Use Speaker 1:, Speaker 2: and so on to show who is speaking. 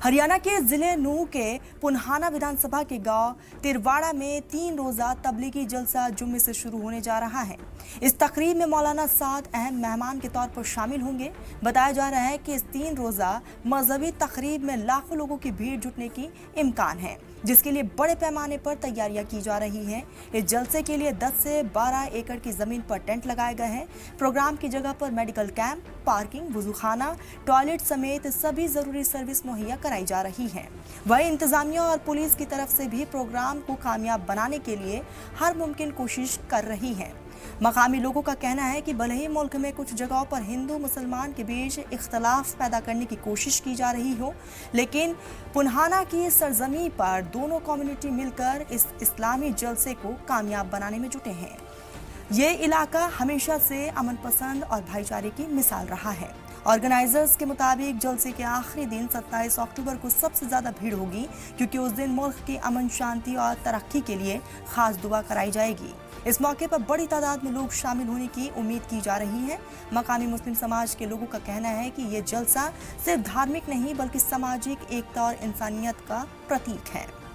Speaker 1: हरियाणा के जिले नूह के पुन्हाना विधानसभा के गांव तिरवाड़ा में 3 रोजा तबलीगी जलसा जुम्मे से शुरू होने जा रहा है। इस तकरीब में मौलाना साद अहम मेहमान के तौर पर शामिल होंगे। बताया जा रहा है कि इस 3 रोजा मजहबी तकरीब में लाखों लोगों की भीड़ जुटने की इम्कान है, जिसके लिए बड़े पैमाने पर तैयारियां की जा रही हैं। इस जलसे के लिए 10 से 12 एकड़ की जमीन पर टेंट लगाए गए हैं। प्रोग्राम की जगह पर मेडिकल कैंप, पार्किंग, वजूखाना, टॉयलेट समेत सभी जरूरी सर्विस मुहैया कराई जा रही है। वहीं इंतजामिया और पुलिस की तरफ से भी प्रोग्राम को कामयाब बनाने के लिए हर मुमकिन कोशिश कर रही है। मकामी लोगों का कहना है कि भले ही मुल्क में कुछ जगहों पर हिंदू मुसलमान के बीच इख्तलाफ पैदा करने की कोशिश की जा रही हो, लेकिन पुन्हाना की सरजमी पर दोनों कम्युनिटी मिलकर इस इस्लामी जलसे को कामयाब बनाने में जुटे हैं। ये इलाका हमेशा से अमन पसंद और भाईचारे की मिसाल रहा है। ऑर्गेनाइजर्स के मुताबिक जलसे के आखिरी दिन 27 अक्टूबर को सबसे ज्यादा भीड़ होगी, क्योंकि उस दिन मुल्क की अमन, शांति और तरक्की के लिए खास दुआ कराई जाएगी। इस मौके पर बड़ी तादाद में लोग शामिल होने की उम्मीद की जा रही है। मकामी मुस्लिम समाज के लोगों का कहना है कि ये जलसा सिर्फ धार्मिक नहीं बल्कि सामाजिक एकता और इंसानियत का प्रतीक है।